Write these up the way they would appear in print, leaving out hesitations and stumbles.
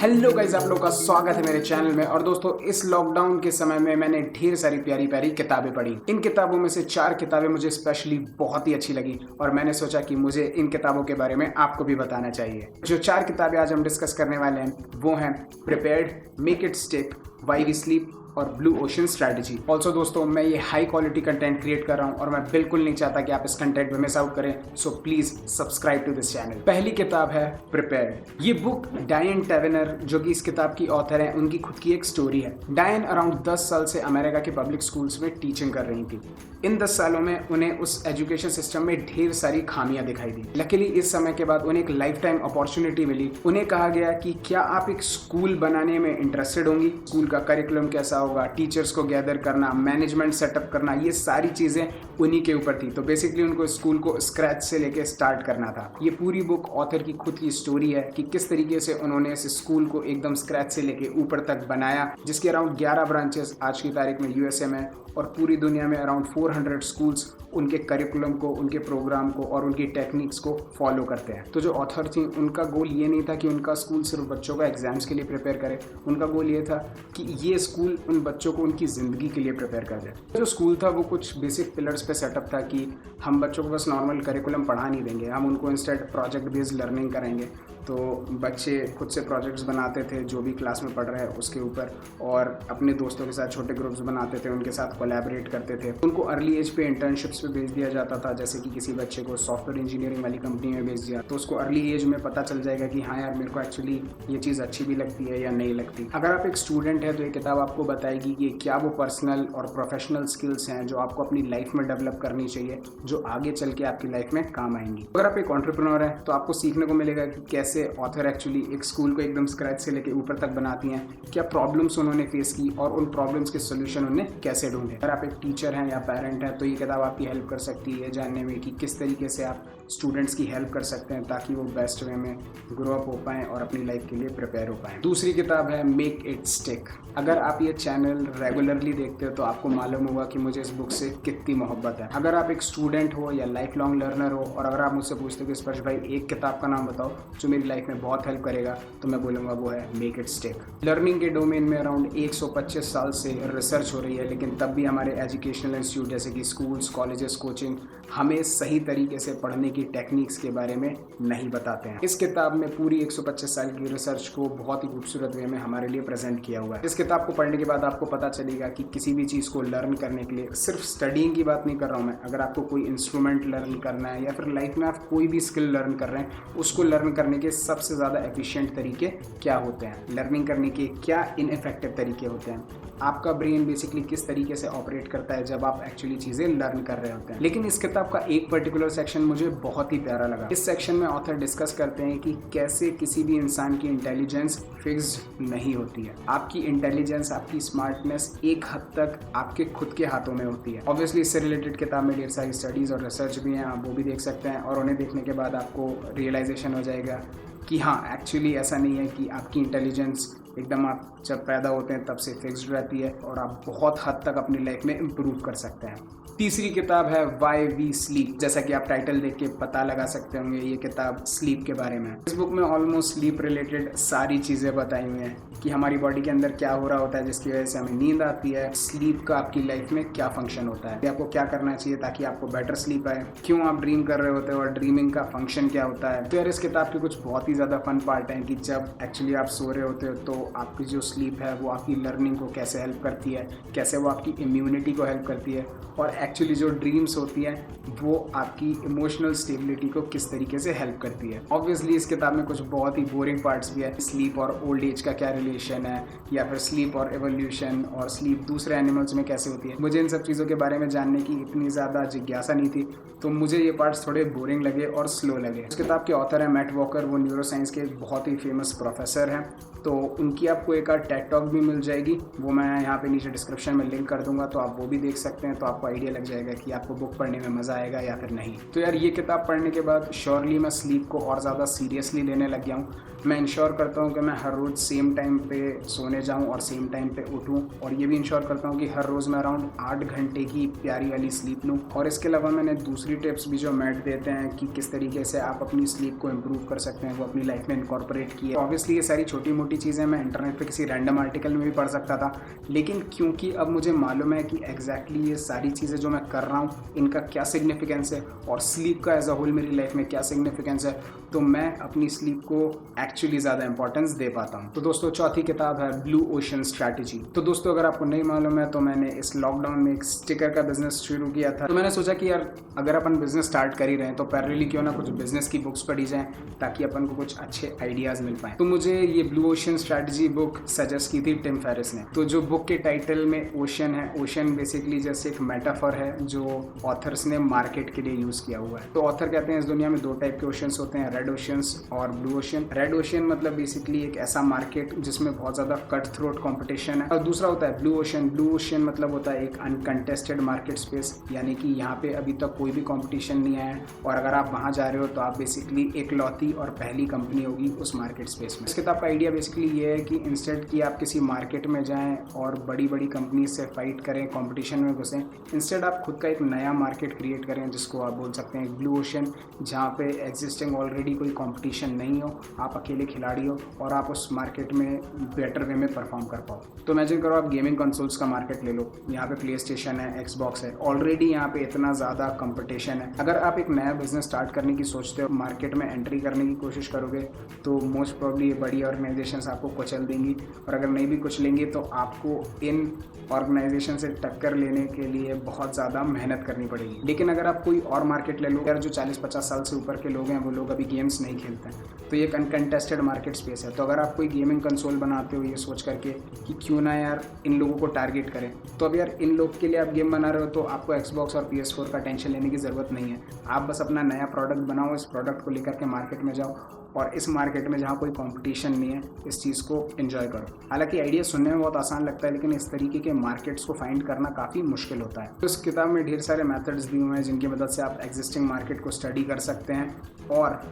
Hello guys, आप लोग का स्वागत है मेरे चैनल में। और दोस्तों, इस लॉकडाउन के समय में मैंने ढेर सारी प्यारी प्यारी किताबें पढ़ी। इन किताबों में से 4 किताबें मुझे स्पेशली बहुत ही अच्छी लगी और मैंने सोचा कि मुझे इन किताबों के बारे में आपको भी बताना चाहिए। जो 4 किताबें आज हम डिस्कस करने वाले हैं वो हैं prepared, make it stick, why we sleep और ब्लू ओशन स्ट्रैटेजी। ऑल्सो दोस्तों, मैं ये हाई क्वालिटी कंटेंट क्रिएट कर रहा हूँ और मैं बिल्कुल नहीं चाहता कि आप इस कंटेंट में मिस आउट करें, so please subscribe to this channel. पहली किताब है प्रिपेयर्ड। ये बुक डायन टेवेनर, जो कि इस किताब की ऑथर है, उनकी खुद की एक स्टोरी है। डायन अराउंड 10 साल से अमेरिका के पब्लिक स्कूल्स में टीचिंग कर रही थी। इन 10 सालों में उन्हें उस एजुकेशन सिस्टम में ढेर सारी खामियां दिखाई दी। लकीली इस समय के बाद उन्हें एक लाइफ टाइम अपॉर्चुनिटी मिली। उन्हें कहा गया कि क्या आप एक स्कूल बनाने में इंटरेस्टेड होंगी, स्कूल का करिकुलम कैसा होगा, टीचर्स को गैदर करना, मैनेजमेंट सेटअप करना, ये सारी चीजें उन्हीं के ऊपर थी। तो बेसिकली उनको स्कूल को स्क्रैच से लेके स्टार्ट करना था। ये पूरी बुक ऑथर की खुद की स्टोरी है कि किस तरीके से उन्होंने इस स्कूल को एकदम स्क्रैच से लेके ऊपर तक बनाया, जिसके अराउंड 11 ब्रांचेस आज की तारीख में यूएसए में और पूरी दुनिया में अराउंड 400 स्कूल्स उनके करिकुलम को, उनके प्रोग्राम को और उनकी टेक्निक्स को फॉलो करते हैं। तो जो ऑथर थी, उनका गोल ये नहीं था कि उनका स्कूल सिर्फ बच्चों को एग्जाम्स के लिए प्रिपेयर करे। उनका गोल ये था कि ये स्कूल उन बच्चों को उनकी ज़िंदगी के लिए प्रिपेयर कर दे। जो स्कूल था वो कुछ बेसिक पिलर्स पे सेटअप था कि हम बच्चों को बस नॉर्मल करिकुलम पढ़ा नहीं देंगे, हम उनको इंस्टेड प्रोजेक्ट बेस्ड लर्निंग कराएंगे। तो बच्चे खुद से प्रोजेक्ट्स बनाते थे जो भी क्लास में पढ़ रहे हैं उसके ऊपर, और अपने दोस्तों के साथ छोटे ग्रुप्स बनाते थे, उनके साथ कोलैबोरेट करते थे। उनको अर्ली एज पे इंटर्नशिप्स पे भेज दिया जाता था, जैसे कि किसी बच्चे को सॉफ्टवेयर इंजीनियरिंग वाली कंपनी में भेज दिया तो उसको अर्ली एज में पता चल जाएगा कि हाँ यार, मेरे को एक्चुअली ये चीज़ अच्छी भी लगती है या नहीं लगती। अगर आप एक स्टूडेंट है तो ये किताब आपको बताएगी कि क्या वो पर्सनल और प्रोफेशनल स्किल्स हैं जो आपको अपनी लाइफ में डेवलप करनी चाहिए, जो आगे चल के आपकी लाइफ में काम आएंगी। अगर आप एक एंटरप्रेन्योर है तो आपको सीखने को मिलेगा कि कैसे ऑथर एक्चुअली एक स्कूल को एकदम स्क्रैच से लेके ऊपर तक बनाती हैं, क्या प्रॉब्लम्स उन्होंने फेस की और उन प्रॉब्लम्स के सोल्यूशन उन्हें कैसे ढूंढे। अगर आप एक टीचर हैं या पेरेंट हैं तो ये किताब आपकी हेल्प कर सकती है जानने में कि किस तरीके से आप स्टूडेंट्स की हेल्प कर सकते हैं ताकि वो बेस्ट वे में ग्रो अप हो पाएं और अपनी लाइफ के लिए प्रिपेयर हो पाएं। दूसरी किताब है मेक इट स्टिक। अगर आप ये चैनल रेगुलरली देखते हो तो आपको मालूम होगा कि मुझे इस बुक से कितनी मोहब्बत है। अगर आप एक स्टूडेंट हो या लाइफ लॉन्ग लर्नर हो और अगर आप मुझसे पूछते हो कि स्पर्श भाई एक किताब का नाम बताओ जो मेरी लाइफ में बहुत हेल्प करेगा, तो मैं बोलूँगा वो है मेक इट स्टिक। लर्निंग के डोमेन में अराउंड 125 साल से रिसर्च हो रही है, लेकिन तब भी हमारे एजुकेशनल इंस्टीट्यूट जैसे कि स्कूल्स, कॉलेजेस, कोचिंग हमें सही तरीके से पढ़ने की टेक्निक्स के बारे में नहीं बताते हैं। इस किताब में पूरी 125 साल की रिसर्च को बहुत ही खूबसूरत वे में हमारे लिए प्रेजेंट किया हुआ है। इस किताब को पढ़ने के बाद आपको पता चलेगा कि किसी भी चीज़ को लर्न करने के लिए सिर्फ स्टडीइंग की बात नहीं कर रहा हूँ मैं। अगर आपको कोई इंस्ट्रूमेंट लर्न करना है या फिर लाइफ में आप कोई भी स्किल लर्न कर रहे हैं, उसको लर्न करने के सबसे ज़्यादा एफिशिएंट तरीके क्या होते हैं, लर्निंग करने के क्या इनइफेक्टिव तरीके होते हैं, आपका ब्रेन बेसिकली किस तरीके से ऑपरेट करता है जब आप एक्चुअली चीज़ें लर्न कर रहे होते हैं। लेकिन इस किताब का एक पर्टिकुलर सेक्शन मुझे बहुत ही प्यारा लगा। इस सेक्शन में ऑथर डिस्कस करते हैं कि कैसे किसी भी इंसान की इंटेलिजेंस फिक्स्ड नहीं होती है। आपकी इंटेलिजेंस, आपकी स्मार्टनेस एक हद तक आपके खुद के हाथों में होती है। ऑब्वियसली इससे रिलेटेड किताब में ढेर सारी स्टडीज़ और रिसर्च भी हैं, आप वो भी देख सकते हैं और उन्हें देखने के बाद आपको रियलाइजेशन हो जाएगा कि हाँ, एक्चुअली ऐसा नहीं है कि आपकी इंटेलिजेंस एकदम आप जब पैदा होते हैं तब से फिक्स्ड रहती है और आप बहुत हद तक अपनी लाइफ में इम्प्रूव कर सकते हैं। तीसरी किताब है व्हाई वी स्लीप। जैसा कि आप टाइटल देख के पता लगा सकते होंगे, ये किताब स्लीप के बारे में। इस बुक में ऑलमोस्ट स्लीप रिलेटेड सारी चीज़ें बताई हुई हैं कि हमारी बॉडी के अंदर क्या हो रहा होता है जिसकी वजह से हमें नींद आती है, स्लीप का आपकी लाइफ में क्या फंक्शन होता है, आपको क्या करना चाहिए ताकि आपको बेटर स्लीप आए, क्यों आप ड्रीम कर रहे होते हो और ड्रीमिंग का फंक्शन क्या होता है। तो यार, इस किताब के कुछ बहुत ही ज़्यादा फन पार्ट हैं कि जब एक्चुअली आप सो रहे होते हो तो आपकी जो स्लीप है वो आपकी लर्निंग को कैसे हेल्प करती है, कैसे वो आपकी इम्यूनिटी को हेल्प करती है, और एक्चुअली जो ड्रीम्स होती हैं वो आपकी इमोशनल स्टेबिलिटी को किस तरीके से हेल्प करती है। ऑब्वियसली इस किताब में कुछ बहुत ही बोरिंग पार्ट्स भी है। स्लीप और ओल्ड एज का क्या रिलेशन है, या फिर स्लीप और एवोल्यूशन और स्लीप दूसरे एनिमल्स में कैसे होती है। मुझे इन सब चीज़ों के बारे में जानने की इतनी ज़्यादा जिज्ञासा नहीं थी, तो मुझे ये पार्ट्स थोड़े बोरिंग लगे और स्लो लगे। इस किताब के ऑथर हैं मैट वॉकर, वो न्यूरोसाइंस के बहुत ही फेमस प्रोफेसर हैं। तो उनकी आपको एक टेड टॉक भी मिल जाएगी, वो मैं यहाँ पे नीचे डिस्क्रिप्शन में लिंक कर दूंगा, तो आप वो भी देख सकते हैं। तो आपको आइडिया लग जाएगा कि आपको बुक पढ़ने में मज़ा आएगा या फिर नहीं। तो यार, ये किताब पढ़ने के बाद श्योरली मैं स्लीप को और ज़्यादा सीरियसली लेने लग गया हूँ। मैं इंश्योर करता हूँ कि मैं हर रोज़ सेम टाइम पे सोने जाऊँ और सेम टाइम पे उठूँ, और ये भी इंश्योर करता हूँ कि हर रोज़ मैं अराउंड 8 घंटे की प्यारी वाली स्लीप लूँ। और इसके अलावा मैंने दूसरी टिप्स भी जो मैट देते हैं कि किस तरीके से आप अपनी स्लीप को इम्प्रूव कर सकते हैं, वो अपनी लाइफ में इनकॉर्पोरेट किए। ऑब्वियसली ये सारी छोटी मोटी चीज़ें मैं इंटरनेट पे किसी रैंडम आर्टिकल में भी पढ़ सकता था, लेकिन क्योंकि अब मुझे मालूम है कि एग्जैक्टली ये सारी चीज़ें जो मैं कर रहा हूँ इनका क्या सिग्निफिकेंस है और स्लीप का एज अ होल मेरी लाइफ में क्या सिग्निफिकेंस है, तो मैं अपनी स्लीप को एक्चुअली ज़्यादा इंपॉर्टेंस दे पाता हूँ। तो दोस्तों चौथी किताब है ब्लू ओशन स्ट्रैटेजी। तो दोस्तों अगर आपको नहीं मालूम है तो मैंने इस लॉकडाउन में एक स्टिकर का बिजनेस शुरू किया था। तो मैंने सोचा कि यार अगर अपन बिजनेस स्टार्ट कर ही रहे हैं तो पैरेलली क्यों ना कुछ बिजनेस की बुक्स पढ़ी जाएं ताकि अपन को कुछ अच्छे आइडियाज़ मिल पाए। तो मुझे ये blue ocean strategy book suggest की थी टिम फेरिस ने। तो जो बुक के टाइटल में ओशन है, ओशन बेसिकली जैसे एक मेटाफर है जो ऑथर्स ने मार्केट के लिए यूज़ किया हुआ है। तो ऑथर कहते हैं इस दुनिया में दो टाइप के ओशंस होते हैं, रेड ओशंस और ब्लू ओशन। रेड ओशन मतलब बेसिकली एक ऐसा मार्केट जिसमें बहुत ज़्यादा कट थ्रोट कॉम्पिटिशन है, और दूसरा होता है ब्लू ओशन। ब्लू ओशन मतलब होता है एक अनकंटेस्टेड मार्केट स्पेस, यानी कि यहाँ पे अभी तक कोई भी कंपटीशन नहीं आया है, और अगर आप वहाँ जा रहे हो तो आप बेसिकली एकलौती और पहली कंपनी होगी उस मार्केट स्पेस में। इस किताब का आइडिया बेसिकली ये है कि इंस्टेड कि आप किसी मार्केट में जाएं और बड़ी बड़ी कंपनी से फाइट करें, कंपटीशन में घुसें, इंस्टेड आप खुद का एक नया मार्केट क्रिएट करें जिसको आप बोल सकते हैं ब्लू ओशन, जहाँ पे एग्जिस्टिंग ऑलरेडी कोई कंपटीशन नहीं हो, आप अकेले खिलाड़ी हो और आप उस मार्केट में बेटर वे में परफॉर्म कर पाओ। तो इमेजिन करो आप गेमिंग कंसोल्स का मार्केट ले लो, यहाँ पे प्ले स्टेशन है, एक्सबॉक्स है, ऑलरेडी यहाँ पे इतना ज़्यादा कंपटीशन है। अगर आप एक नया बिजनेस स्टार्ट करने की सोचते हो, मार्केट में एंट्री करने की कोशिश करोगे तो मोस्ट प्रोबब्ली बड़ी ऑर्गेनाइजेशंस आपको कुचल देंगी, और अगर नहीं भी कुचलेंगी तो आपको इन ऑर्गेनाइजेशन से टक्कर लेने के लिए बहुत ज़्यादा मेहनत करनी पड़ेगी। लेकिन अगर आप कोई और मार्केट ले लो, यार जो 40-50 साल से ऊपर के लोग हैं वो लोग अभी गेम्स नहीं खेलते हैं, तो ये अनकंटेस्टेड मार्केट स्पेस है। तो अगर आप कोई गेमिंग कंसोल बनाते हो ये सोच करके कि क्यों ना यार इन लोगों को टारगेट करें, तो अब यार इन लोग के लिए आप गेम बना रहे हो तो आपको एक्सबॉक्स और PS4 का टेंशन लेने की ज़रूरत नहीं है। आप बस अपना नया प्रोडक्ट बनाओ, इस प्रोडक्ट को लेकर के मार्केट में जाओ, और इस मार्केट में जहाँ कोई कंपटीशन नहीं है इस चीज़ को एंजॉय करो। हालांकि आइडिया सुनने में बहुत आसान लगता है, लेकिन इस तरीके के मार्केट्स को फाइंड करना काफ़ी मुश्किल होता है। तो इस किताब में ढेर सारे मेथड्स दिए हुए हैं जिनकी मदद से आप एग्जिस्टिंग मार्केट को स्टडी कर सकते हैं और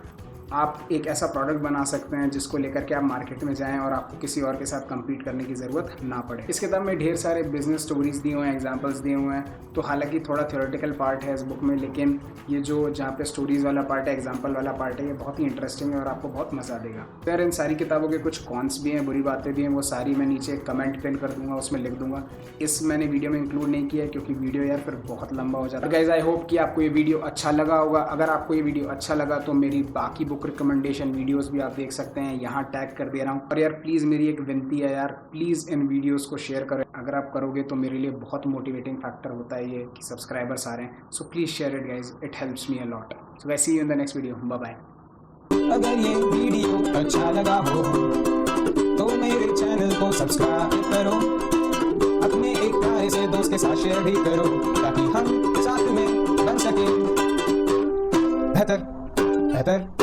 आप एक ऐसा प्रोडक्ट बना सकते हैं जिसको लेकर के आप मार्केट में जाएं और आपको किसी और के साथ कम्पीट करने की ज़रूरत ना पड़े। इस किताब में ढेर सारे बिजनेस स्टोरीज दिए हुए हैं, एग्जांपल्स दिए हुए हैं। तो हालांकि थोड़ा थ्योरेटिकल पार्ट है इस बुक में, लेकिन ये जो जहाँ पे स्टोरीज वाला पार्ट है, एग्जाम्पल वाला पार्ट है, ये बहुत ही इंटरेस्टिंग है और आपको बहुत मज़ा देगा। तो यार इन सारी किताबों के कुछ कॉन्स भी हैं, बुरी बातें भी हैं, वो सारी मैं नीचे कमेंट पिन कर दूंगा, उसमें लिख दूंगा। इस मैंने वीडियो में इंक्लूड नहीं किया क्योंकि वीडियो यार फिर बहुत लंबा हो जाता है। गाइस आई होप कि आपको ये वीडियो अच्छा लगा होगा। अगर आपको ये वीडियो अच्छा लगा तो मेरी बाकी बुक रिकमेंडेशन वीडियोस भी आप देख सकते हैं, यहाँ टैग कर दे रहा हूँ। और यार प्लीज़ मेरी एक विनती है यार, प्लीज़ इन वीडियोस को शेयर करें। अगर आप करोगे तो मेरे लिए बहुत मोटिवेटिंग फैक्टर होता है ये कि सब्सक्राइबर्स आ रहे हैं। So please share it guys, it helps me a lot. So guys see you in the next video, bye bye. अगर ये वीडियो अच्छा लगा हो तो मेरे चैनल को सब्सक्राइब करो, अपने एक प्यारे से दोस्त के साथ शेयर भी करो ताकि हम साथ में बन सके बेहतर।